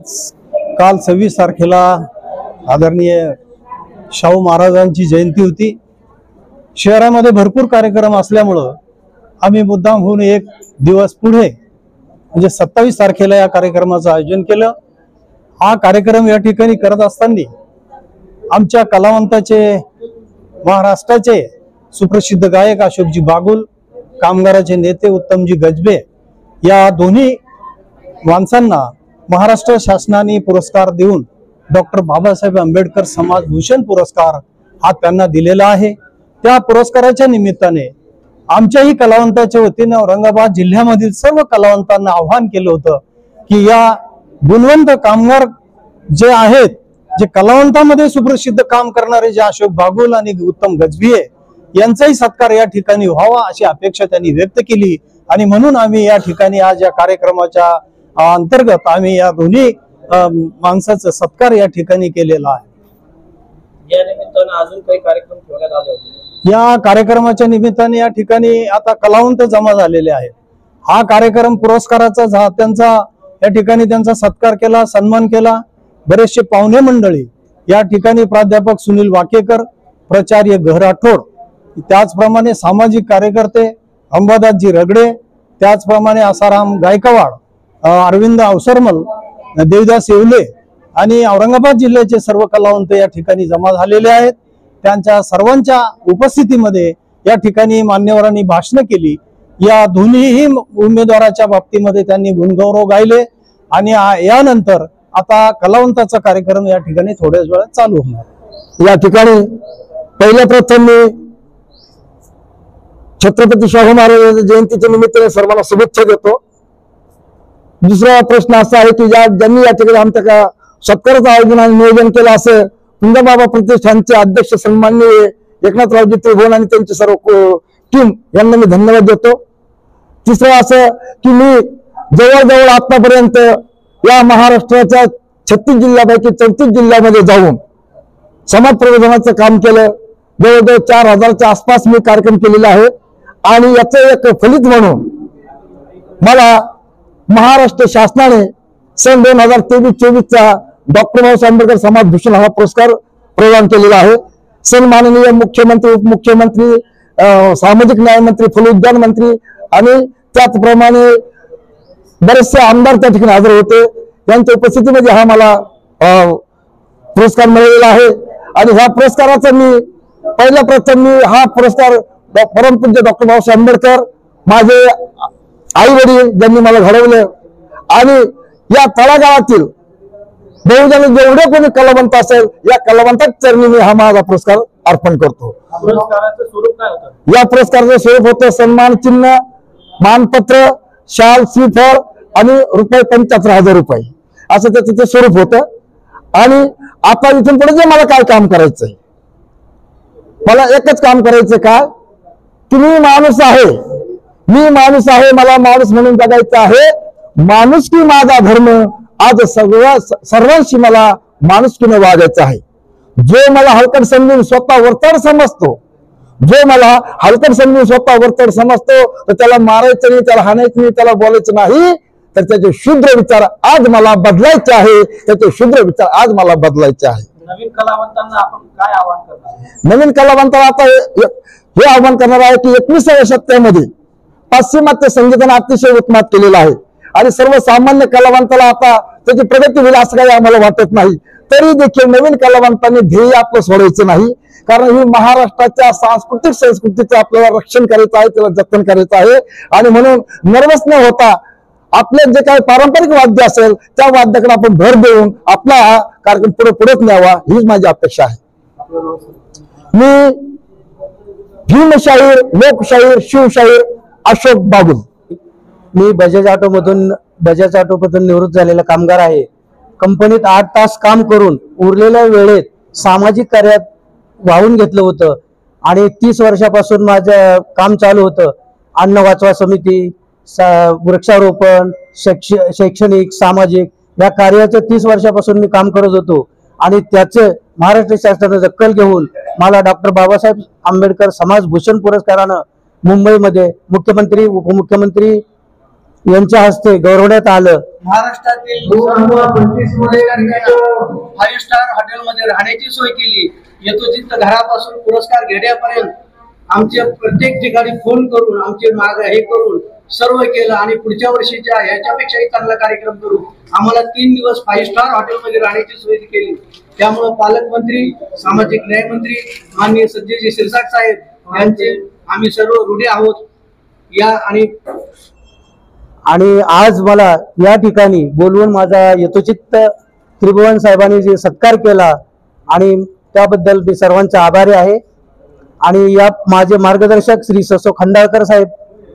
काल 26 तारखेला आदरणीय शाहू महाराजांची जयंती होती। शहरामध्ये भरपूर कार्यक्रम असल्यामुळे आम्ही मुद्दाम होऊन एक दिवस पुढे म्हणजे 27 तारखेला या कार्यक्रमाचं आयोजन केलं। हा कार्यक्रम या ठिकाणी करत असताना आमच्या कलावंताचे महाराष्ट्राचे सुप्रसिद्ध गायक अशोकजी बागुल, कामगाराचे नेते उत्तमजी गजबे या दोन्ही माणसांना महाराष्ट्र शासनाने पुरस्कार देऊन डॉक्टर बाबासाहेब आंबेडकर समाज भूषण पुरस्कार हा त्यांना दिलेला आहे। त्या पुरस्काराच्या निमित्ताने आमच्याही कलावंताच्या वतीने औरंगाबाद जिल्ह्यामधील सर्व कलावंतांना आवाहन केलं होतं की या गुणवंत कामगार जे आहेत, जे कलावंतामध्ये सुप्रसिद्ध काम करणारे जे अशोक बागुल आणि उत्तम गजभिये यांचाही सत्कार या ठिकाणी व्हावा अशी अपेक्षा त्यांनी व्यक्त केली आणि म्हणून आम्ही या ठिकाणी आज या कार्यक्रमाच्या अंतर्गत आम्ही या दोन्ही माणसाचा सत्कार या ठिकाणी केलेला आहे। या निमित्ताने अजून काही कार्यक्रम ठेवण्यात आले होते। या कार्यक्रमाच्या निमित्ताने या ठिकाणी आता कलावंत जमा झालेले आहेत। हा कार्यक्रम पुरस्काराचा त्यांचा या ठिकाणी त्यांचा सत्कार केला, सन्मान केला। बरेचसे पाहुणे मंडळी या ठिकाणी प्राध्यापक सुनील वाकेकर, प्राचार्य ग राठोड, त्याचप्रमाणे सामाजिक कार्यकर्ते अंबादासजी रगडे, त्याचप्रमाणे आसाराम गायकवाड, अरविंद अवसरमल, देवदास येवले आणि औरंगाबाद जिल्ह्याचे सर्व कलावंत या ठिकाणी जमा झालेले आहेत। त्यांच्या सर्वांच्या उपस्थितीमध्ये या ठिकाणी मान्यवरांनी भाषण केली। या दोन्हीही उमेदवाराच्या बाबतीमध्ये त्यांनी गुणगौरव गायले आणि यानंतर आता कलावंताचा कार्यक्रम या ठिकाणी थोड्याच वेळात चालू होणार। या ठिकाणी पहिल्या प्रथम मी छत्रपती शाहू महाराजांच्या जयंतीच्या निमित्ताने सर्वांना शुभेच्छा देतो। दुसरा प्रश्न असा आहे की ज्यांनी या ठिकाणी आमच्या सत्काराचं आयोजन आणि नियोजन केलं असं कुंदबाबा प्रतिष्ठानचे अध्यक्ष सन्माननीय एकनाथरावजी त्रिभुवन आणि त्यांची सर्व टीम यांना मी धन्यवाद देतो। तिसरं असं की मी जवळजवळ आतापर्यंत या महाराष्ट्राच्या 36 जिल्ह्यापैकी 34 जिल्ह्यामध्ये जाऊन समाज प्रबोधनाचं काम केलं। जवळजवळ 4000च्या आसपास मी कार्यक्रम केलेले आहे आणि याचं एक फलित म्हणून मला महाराष्ट्र शासनाने सन 2023-24चा डॉक्टर बाबासाहेब आंबेडकर समाज भूषण हा पुरस्कार प्रदान केलेला आहे। सन माननीय मुख्यमंत्री, उपमुख्यमंत्री, सामाजिक न्याय मंत्री, फलोद्यान मंत्री आणि त्याचप्रमाणे बरेचसे आमदार त्या ठिकाणी हजर होते। त्यांच्या उपस्थितीमध्ये हा मला पुरस्कार मिळालेला आहे आणि ह्या पुरस्काराचा मी पहिल्या प्रथम मी हा पुरस्कार परमपूज्य डॉक्टर बाबासाहेब आंबेडकर, माझे आई वडील ज्यांनी मला घडवलं आणि या तळागाळातील बहुजन जेवढे कोणी कलावंत असेल या कलावंताच्या चरणी मी हा माझा पुरस्कार अर्पण करतो। पुरस्काराचं स्वरूप काय होतं? या पुरस्काराचं स्वरूप होतं सन्मान चिन्ह, मानपत्र, शाल, श्रीफळ आणि ₹75,000 असं त्याचं ते स्वरूप होतं। आणि आता इथून पुढे जे मला काय काम करायचंय, मला एकच काम करायचं का की मी माणूस आहे, मला माणूस म्हणून जगायचं आहे। माणुसकी माझा धर्म, आज सर्वांशी मला माणुसकीने वागायचं आहे। जो मला हलकट समजून स्वतः वरचढ समजतो, तर त्याला मारायचं नाही, त्याला हाणायचं नाही, त्याला बोलायचं नाही, तर त्याचे शुद्र विचार आज मला बदलायचे आहे। नवीन कलावंतांना आपण काय आवाहन करणार? नवीन कलावंतांना आता हे आवाहन करणार आहे की 21व्या शतकामध्ये पाश्चिमात्य संगीताने अतिशय उत्मात केलेला आहे आणि सर्वसामान्य कलावंताला आता त्याची प्रगती होईल असं काही आम्हाला वाटत नाही। तरी देखील नवीन कलावंतांनी ध्येय आपलं सोडायचं नाही, कारण ही महाराष्ट्राच्या सांस्कृतिक संस्कृतीचं आपल्याला रक्षण करायचं आहे, त्याला जतन करायचं आहे आणि म्हणून नर्वस न होता आपले जे काही पारंपरिक वाद्य असेल त्या वाद्याकडे आपण भर देऊन आपला हा कार्यक्रम पुढे न्यावा हीच माझी अपेक्षा आहे। मी भीमशाहीर, लोकशाहीर, शिवशाहीर अशोक बागुल। मी बजाज ऑटोमधून निवृत्त झालेला कामगार आहे। कंपनीत 8 तास काम करून उरलेल्या वेळेत सामाजिक कार्यात वाहून घेतलं होतं आणि 30 वर्षापासून माझं काम चालू होतं। अन्न वाचवा समिती, वृक्षारोपण, शैक्षणिक, सामाजिक या कार्याचं 30 वर्षापासून मी काम करत होतो आणि त्याचे महाराष्ट्र शासनाने दखल घेऊन मला डॉक्टर बाबासाहेब आंबेडकर समाज भूषण पुरस्कारानं मुंबईमध्ये मुख्यमंत्री, उपमुख्यमंत्री यांच्या हस्ते गौरवण्यात आलं। महाराष्ट्रातील 5 स्टार हॉटेलमध्ये राहण्याची सोय केली। यथोचित घरापासून पुरस्कार घेण्यापर्यंत आमच्या प्रत्येक ठिकाणी फोन करून आमचे माग हे करून सर्व केलं आणि पुढच्या वर्षीच्या ह्याच्यापेक्षाही चांगला कार्यक्रम करू। आम्हाला 3 दिवस 5 स्टार हॉटेलमध्ये राहण्याची सोय केली। त्यामुळे पालकमंत्री, सामाजिक न्याय मंत्री माननीय सज्जनजी शिरसाट साहेब यांचे आम्ही सर्व ऋणी आहोत। आणि आज मला या ठिकाणी बोलवून माझा यथोचित त्रिभुवन साहेबांनी जे सत्कार केला आणि त्याबद्दल मी सर्वांचा आभारी आहे। आणि या माझे मार्गदर्शक श्री ससो खंडाळकर साहेब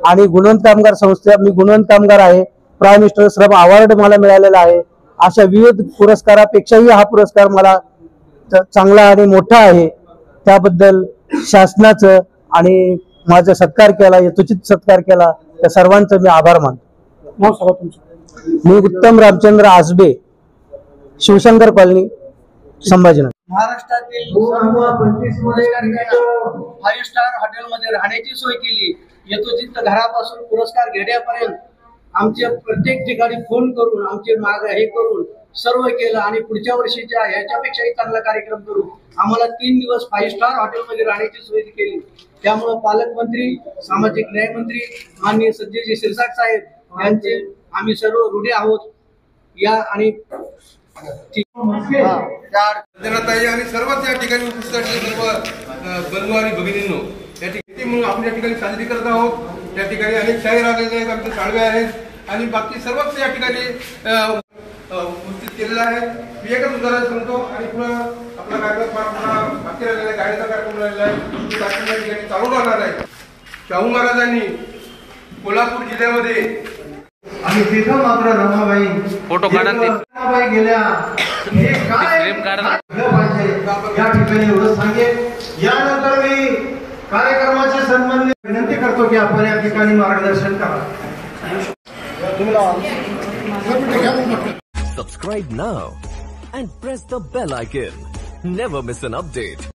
आणि गुणवंत कामगार संस्था, मी गुणवंत कामगार आहे, प्राईम मिनिस्टर श्रम अवॉर्ड मला मिळालेला आहे। अशा विविध पुरस्कारापेक्षाही हा पुरस्कार मला चांगला आणि मोठा आहे। त्याबद्दल शासनाचं आणि माझा सत्कार केला, यथोचित सत्कार केला, त्या सर्वांचं मी आभार मानतो। मी उत्तम रामचंद्र आसबे, शिवशंकर कॉलनी, संभाजीनगर। महाराष्ट्रातील 5 स्टार हॉटेलमध्ये राहण्याची सोय केली। यथोचित घरापासून पुरस्कार घेण्यापर्यंत आमच्या प्रत्येक ठिकाणी फोन करून आमचे माग हे करून सर्व केलं आणि पुढच्या वर्षीच्या ह्याच्यापेक्षाही चांगला कार्यक्रम करू। आम्हाला 3 दिवस 5 स्टार हॉटेलमध्ये राहण्याची सोय केली। त्यामुळे पालकमंत्री, सामाजिक न्याय मंत्री माननीय सज्जनजी शिरसाट साहेब यांचे आम्ही सर्व ऋणी आहोत। जनताई आणि सर्वच या ठिकाणी उपस्थित असलेले सर्व बंधू आणि भगिनींनो, या ठिकाणी म्हणून आपण या ठिकाणी साजरी करत आहोत। या ठिकाणी अनेक शाहीर आलेले आहेत, आमचे साळवे आहेत आणि बाकी सर्वच या ठिकाणी उपस्थित केलेला आहे। मी एकच उदाहरण सांगतो आणि पुन्हा आपला कार्यक्रम बाकी राहिलेला आहे, गाडीचा कार्यक्रम राहिलेला आहे, तो कार्यक्रम या ठिकाणी चालू राहणार आहे। शाहू महाराजांनी कोल्हापूर जिल्ह्यामध्ये आणि तिथं मात्र रमाबाई फोटो काढा, रमाबाई गेल्या हे काय पाहिजे या ठिकाणी एवढं सांगेल। यानंतर मी कार्यक्रमाच्या संबंधी विनंती करतो की आपण या ठिकाणी मार्गदर्शन करा। Subscribe now and press the bell icon. Never miss an update.